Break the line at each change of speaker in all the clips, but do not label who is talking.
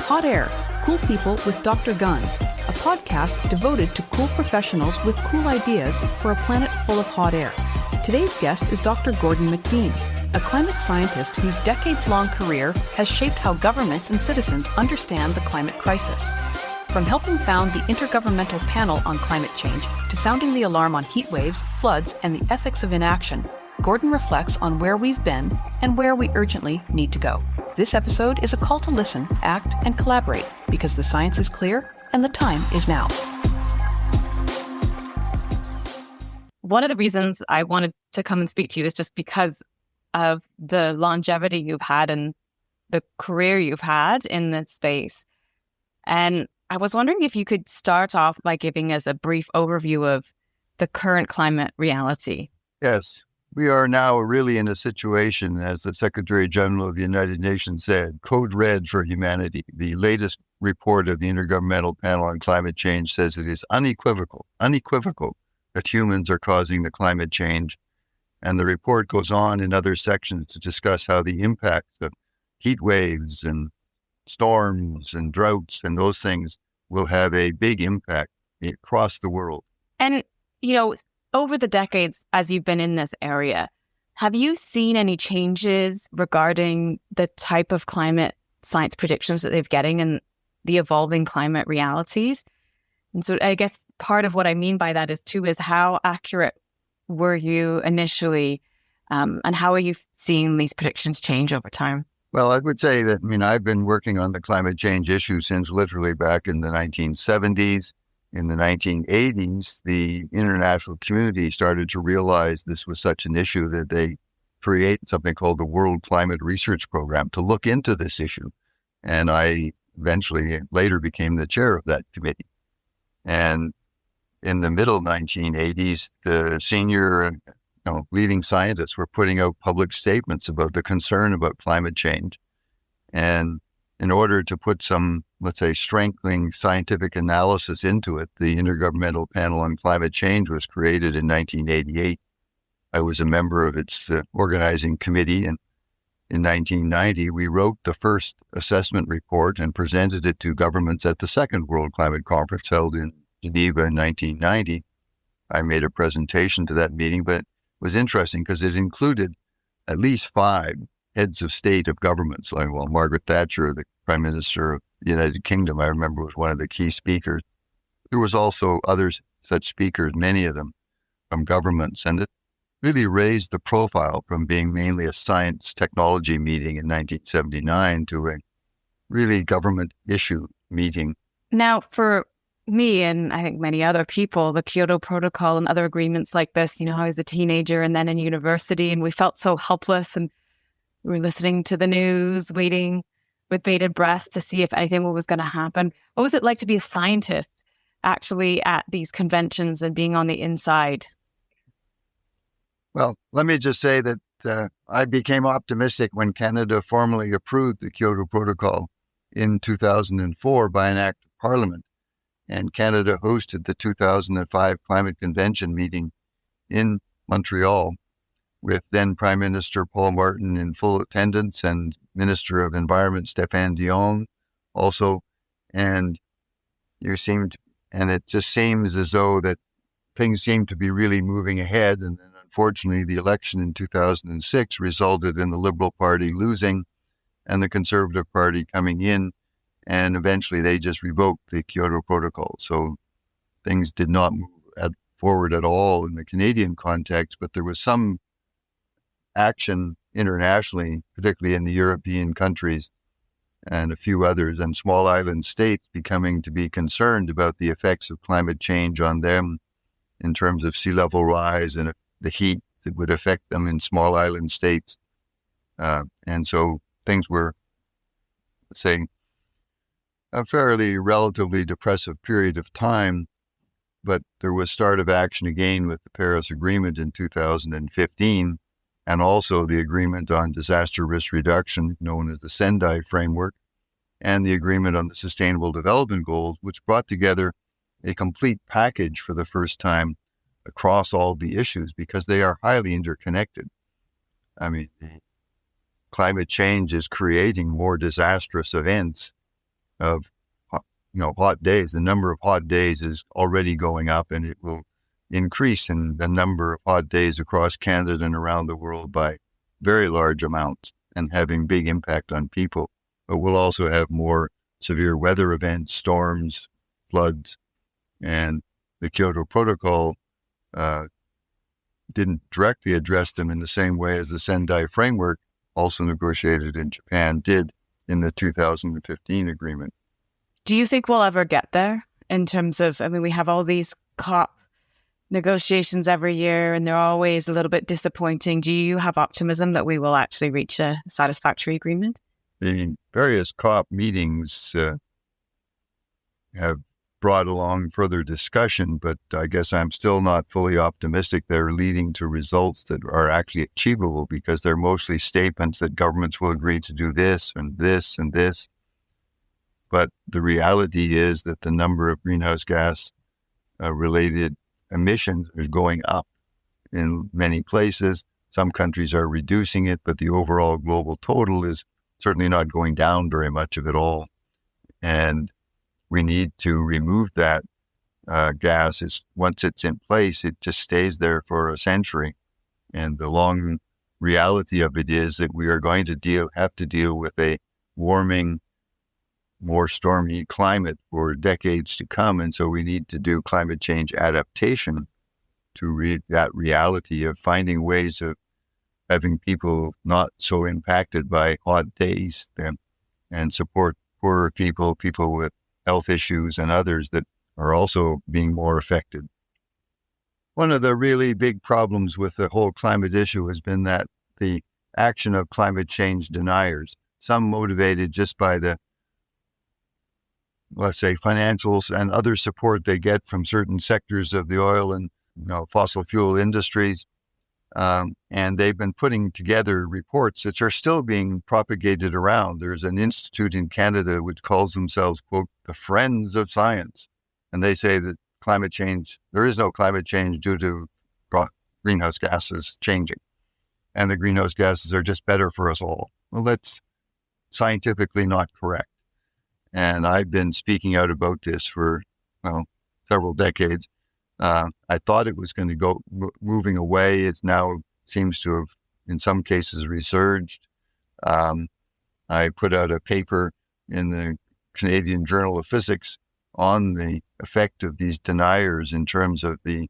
Hot Air, Cool People with Dr. Gunz, a podcast devoted to cool professionals with cool ideas for a planet full of hot air. Today's guest is Dr. Gordon McBean, a climate scientist whose decades-long career has shaped how governments and citizens understand the climate crisis. From helping found the Intergovernmental Panel on Climate Change to sounding the alarm on heat waves, floods, and the ethics of inaction, Gordon reflects on where we've been and where we urgently need to go. This episode is a call to listen, act, and collaborate because the science is clear and the time is now.
One of the reasons I wanted to come and speak to you is just because of the longevity you've had and the career you've had in this space. And I was wondering if you could start off by giving us a brief overview of the current climate reality.
Yes. We are now really in a situation, as the Secretary General of the United Nations said, code red for humanity. The latest report of the Intergovernmental Panel on Climate Change says it is unequivocal that humans are causing the climate change. And the report goes on in other sections to discuss how the impacts of heat waves and storms and droughts and those things will have a big impact across the world.
And, over the decades, as you've been in this area, have you seen any changes regarding the type of climate science predictions that they're getting and the evolving climate realities? And so I guess part of what I mean by that is how accurate were you initially, and how are you seeing these predictions change over time?
Well, I would say that, I've been working on the climate change issue since literally back in the 1970s. In the 1980s, the international community started to realize this was such an issue that they created something called the World Climate Research Program to look into this issue. And I eventually later became the chair of that committee. And in the middle 1980s, the senior leading scientists were putting out public statements about the concern about climate change. And in order to put some, let's say, strengthening scientific analysis into it, the Intergovernmental Panel on Climate Change was created in 1988. I was a member of its organizing committee, and in 1990, we wrote the first assessment report and presented it to governments at the second World Climate Conference held in Geneva in 1990. I made a presentation to that meeting, but it was interesting because it included at least 5 heads of state of governments. Like, Margaret Thatcher, the Prime Minister of the United Kingdom, I remember, was one of the key speakers. There was also other such speakers, many of them from governments, and it really raised the profile from being mainly a science technology meeting in 1979 to a really government issue meeting.
Now, for me and I think many other people, the Kyoto Protocol and other agreements like this, I was a teenager and then in university, and we felt so helpless, and we were listening to the news, waiting with bated breath to see if anything was going to happen. What was it like to be a scientist actually at these conventions and being on the inside?
Well, let me just say that I became optimistic when Canada formally approved the Kyoto Protocol in 2004 by an act of Parliament. And Canada hosted the 2005 Climate Convention meeting in Montreal, with then Prime Minister Paul Martin in full attendance and Minister of Environment Stéphane Dion also. And it just seems as though that things seem to be really moving ahead. And then unfortunately, the election in 2006 resulted in the Liberal Party losing and the Conservative Party coming in. And eventually they just revoked the Kyoto Protocol. So things did not move forward at all in the Canadian context, but there was some action internationally, particularly in the European countries and a few others, and small island states becoming to be concerned about the effects of climate change on them in terms of sea level rise and the heat that would affect them in small island states. And so things were, let's say, a fairly relatively depressive period of time, but there was start of action again with the Paris Agreement in 2015, and also the Agreement on Disaster Risk Reduction, known as the Sendai Framework, and the Agreement on the Sustainable Development Goals, which brought together a complete package for the first time across all the issues because they are highly interconnected. The climate change is creating more disastrous events of hot days. The number of hot days is already going up, and it will increase in the number of hot days across Canada and around the world by very large amounts and having big impact on people. But we'll also have more severe weather events, storms, floods, and the Kyoto Protocol didn't directly address them in the same way as the Sendai Framework, also negotiated in Japan, did in the 2015 agreement.
Do you think we'll ever get there in terms of, we have all these COP negotiations every year and they're always a little bit disappointing. Do you have optimism that we will actually reach a satisfactory agreement?
The various COP meetings have brought along further discussion, but I guess I'm still not fully optimistic they're leading to results that are actually achievable, because they're mostly statements that governments will agree to do this and this and this. But the reality is that the number of greenhouse gas related emissions is going up in many places. Some countries are reducing it, but the overall global total is certainly not going down very much of it all. And we need to remove that gas. Once it's in place, it just stays there for a century. And the long reality of it is that we are going to have to deal with a warming, more stormy climate for decades to come. And so we need to do climate change adaptation to that reality of finding ways of having people not so impacted by hot days and support poorer people, people with health issues and others that are also being more affected. One of the really big problems with the whole climate issue has been that the action of climate change deniers, some motivated just by the, let's say, financials and other support they get from certain sectors of the oil and fossil fuel industries. And they've been putting together reports which are still being propagated around. There's an institute in Canada which calls themselves, quote, the Friends of Science. And they say that there is no climate change due to greenhouse gases changing. And the greenhouse gases are just better for us all. Well, that's scientifically not correct. And I've been speaking out about this for, several decades. I thought it was going to go moving away. It now seems to have, in some cases, resurged. I put out a paper in the Canadian Journal of Physics on the effect of these deniers in terms of the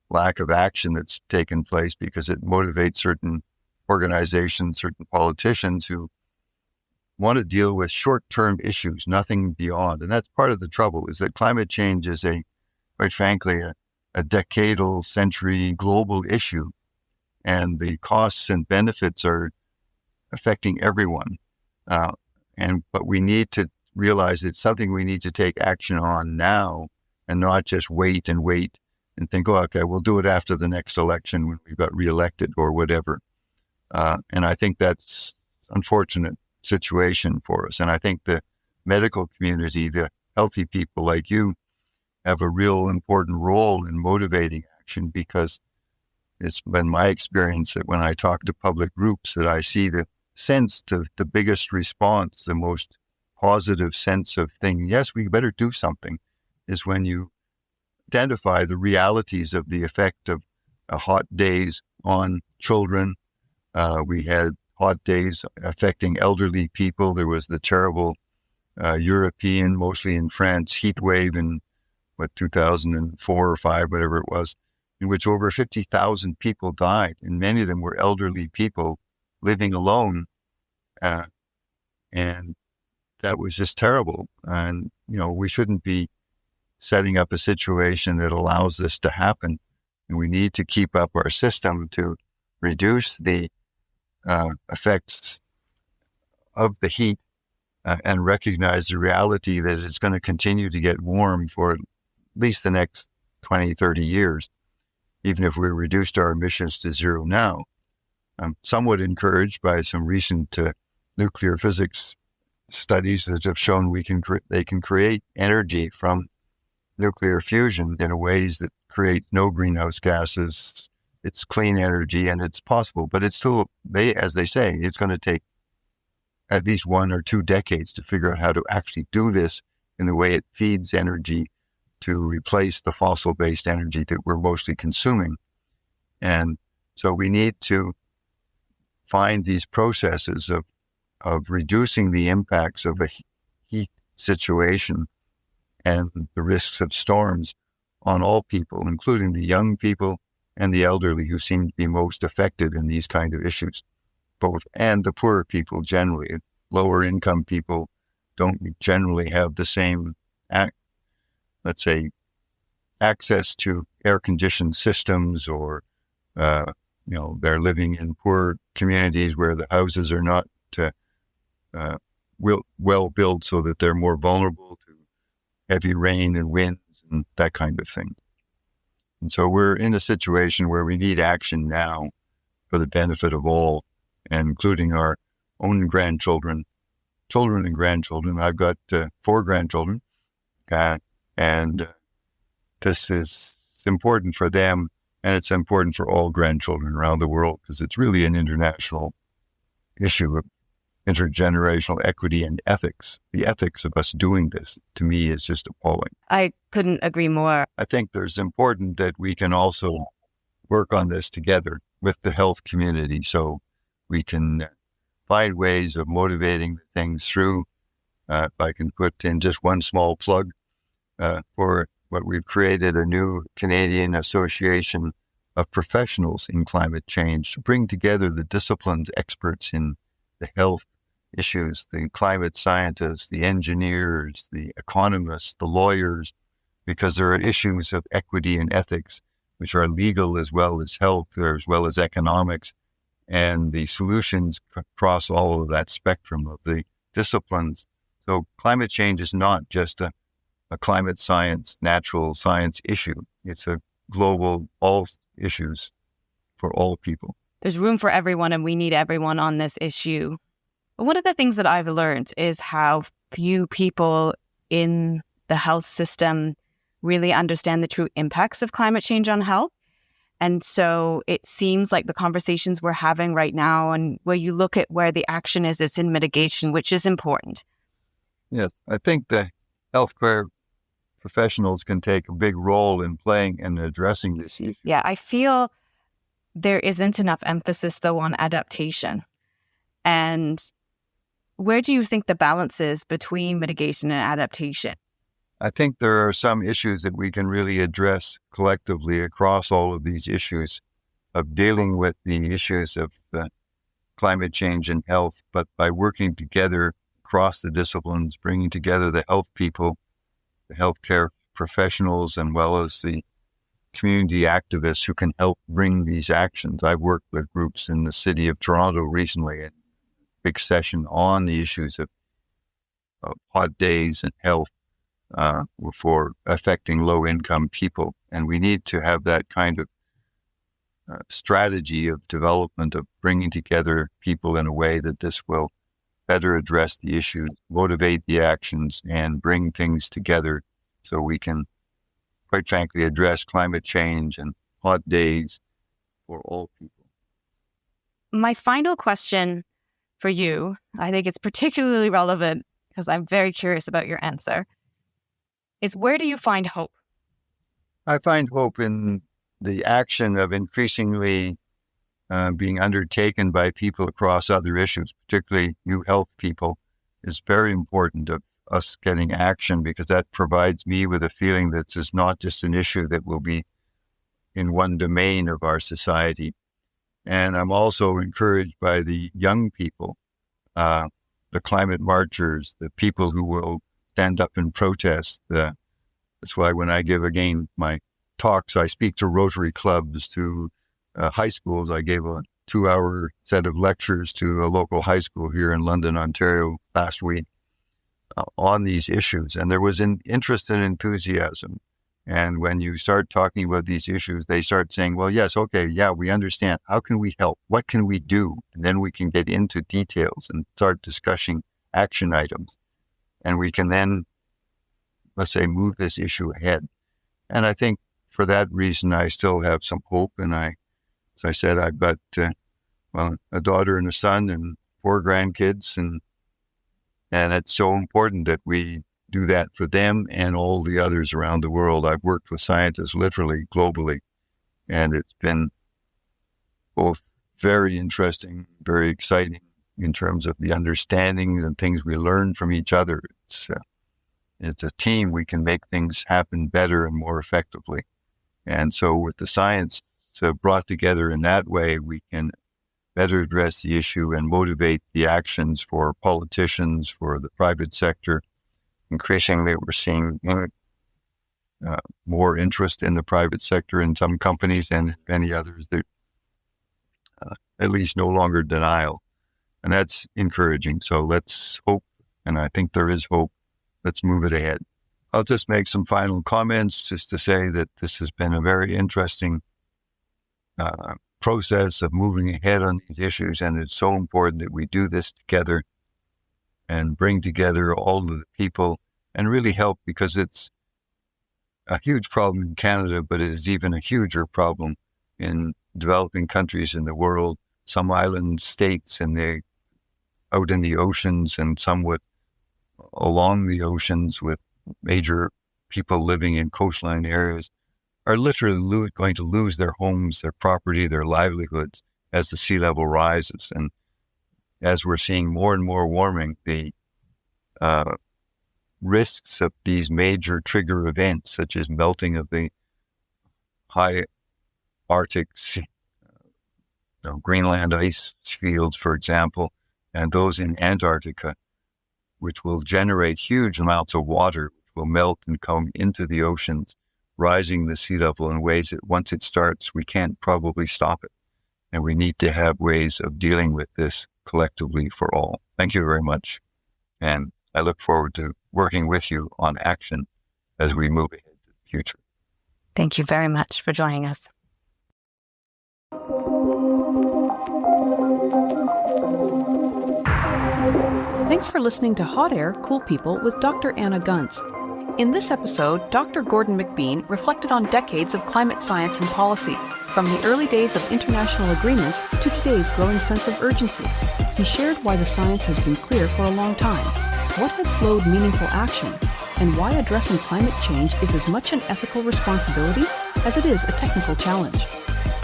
lack of action that's taken place, because it motivates certain organizations, certain politicians who want to deal with short-term issues, nothing beyond. And that's part of the trouble, is that climate change is quite frankly, a decadal, century global issue, and the costs and benefits are affecting everyone. But we need to realize it's something we need to take action on now, and not just wait and think, okay, we'll do it after the next election when we've got reelected or whatever. And I think that's unfortunate situation for us. And I think the medical community, the healthy people like you, have a real important role in motivating action, because it's been my experience that when I talk to public groups that I see the biggest response, the most positive sense of thinking, yes, we better do something, is when you identify the realities of the effect of hot days on children. We had hot days affecting elderly people. There was the terrible European, mostly in France, heat wave in 2004 or 5, whatever it was, in which over 50,000 people died, and many of them were elderly people living alone. And that was just terrible. And, we shouldn't be setting up a situation that allows this to happen. And we need to keep up our system to reduce the effects of the heat and recognize the reality that it's going to continue to get warm for at least the next 20, 30 years, even if we reduced our emissions to zero now. I'm somewhat encouraged by some recent nuclear physics studies that have shown they can create energy from nuclear fusion in ways that create no greenhouse gases. It's clean energy and it's possible, but it's still, as they say, it's going to take at least 1 or 2 decades to figure out how to actually do this in the way it feeds energy to replace the fossil-based energy that we're mostly consuming. And so we need to find these processes of reducing the impacts of a heat situation and the risks of storms on all people, including the young people and the elderly, who seem to be most affected in these kind of issues, and the poorer people generally. Lower income people don't generally have the same, let's say, access to air-conditioned systems, or they're living in poor communities where the houses are not well built, so that they're more vulnerable to heavy rain and winds and that kind of thing. And so we're in a situation where we need action now for the benefit of all, including our own children and grandchildren. I've got 4 grandchildren, and this is important for them, and it's important for all grandchildren around the world, because it's really an international issue of intergenerational equity and ethics. The ethics of us doing this, to me, is just appalling.
I couldn't agree more.
I think there's important that we can also work on this together with the health community, so we can find ways of motivating things through. If I can put in just one small plug for what we've created, a new Canadian Association of Professionals in Climate Change, to bring together the disciplined experts in the health issues, the climate scientists, the engineers, the economists, the lawyers, because there are issues of equity and ethics, which are legal as well as health, as well as economics, and the solutions cross all of that spectrum of the disciplines. So climate change is not just a climate science, natural science issue. It's a global, all issues for all people.
There's room for everyone, and we need everyone on this issue. But one of the things that I've learned is how few people in the health system really understand the true impacts of climate change on health. And so it seems like the conversations we're having right now, and where you look at where the action is, it's in mitigation, which is important.
Yes, I think the healthcare professionals can take a big role in playing and addressing this issue.
Yeah, I feel there isn't enough emphasis, though, on adaptation. And where do you think the balance is between mitigation and adaptation?
I think there are some issues that we can really address collectively across all of these issues of dealing with the issues of climate change and health, but by working together across the disciplines, bringing together the health people, the healthcare professionals, and well as the community activists who can help bring these actions. I've worked with groups in the city of Toronto recently, a big session on the issues of hot days and health for affecting low-income people. And we need to have that kind of strategy of development, of bringing together people in a way that this will better address the issues, motivate the actions, and bring things together so we can, quite frankly, address climate change and hot days for all people.
My final question for you, I think it's particularly relevant because I'm very curious about your answer, is where do you find hope?
I find hope in the action of increasingly being undertaken by people across other issues, particularly you health people, is very important of us getting action, because that provides me with a feeling that this is not just an issue that will be in one domain of our society. And I'm also encouraged by the young people, the climate marchers, the people who will stand up and protest. That's why when I give again my talks, I speak to Rotary clubs, to high schools. I gave a 2-hour set of lectures to a local high school here in London, Ontario last week on these issues. And there was an interest and enthusiasm. And when you start talking about these issues, they start saying, well, yes, okay, yeah, we understand. How can we help? What can we do? And then we can get into details and start discussing action items. And we can then, let's say, move this issue ahead. And I think for that reason, I still have some hope. And as I said, I've got, a daughter and a son and 4 grandkids. And And it's so important that we do that for them and all the others around the world. I've worked with scientists literally globally, and it's been both very interesting, very exciting in terms of the understanding and things we learn from each other. It's a team. We can make things happen better and more effectively. And so with the science brought together in that way, we can better address the issue and motivate the actions for politicians, for the private sector. Increasingly, we're seeing more interest in the private sector in some companies, and many others, there at least no longer denial. And that's encouraging. So let's hope, and I think there is hope. Let's move it ahead. I'll just make some final comments just to say that this has been a very interesting process of moving ahead on these issues, and it's so important that we do this together and bring together all of the people and really help, because it's a huge problem in Canada, but it is even a huger problem in developing countries in the world, some island states and out in the oceans, and some along the oceans with major people living in coastline areas are literally going to lose their homes, their property, their livelihoods as the sea level rises. And as we're seeing more and more warming, the risks of these major trigger events, such as melting of the high Arctic sea, Greenland ice fields, for example, and those in Antarctica, which will generate huge amounts of water, which will melt and come into the oceans, rising the sea level in ways that once it starts, we can't probably stop it. And we need to have ways of dealing with this collectively for all. Thank you very much. And I look forward to working with you on action as we move ahead to the future.
Thank you very much for joining us.
Thanks for listening to Hot Air, Cool People with Dr. Anna Gunz. In this episode, Dr. Gordon McBean reflected on decades of climate science and policy, from the early days of international agreements to today's growing sense of urgency. He shared why the science has been clear for a long time, what has slowed meaningful action, and why addressing climate change is as much an ethical responsibility as it is a technical challenge.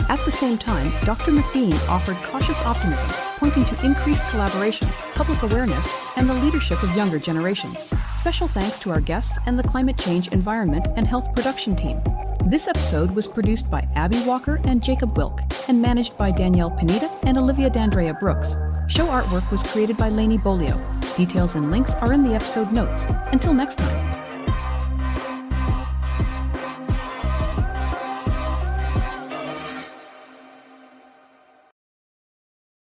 At the same time, Dr. McBean offered cautious optimism, pointing to increased collaboration, public awareness, and the leadership of younger generations. Special thanks to our guests and the Climate Change, Environment, and Health production team. This episode was produced by Abby Walker and Jacob Wilk, and managed by Danielle Pineda and Olivia D'Andrea Brooks. Show artwork was created by Lainey Bolio. Details and links are in the episode notes. Until next time.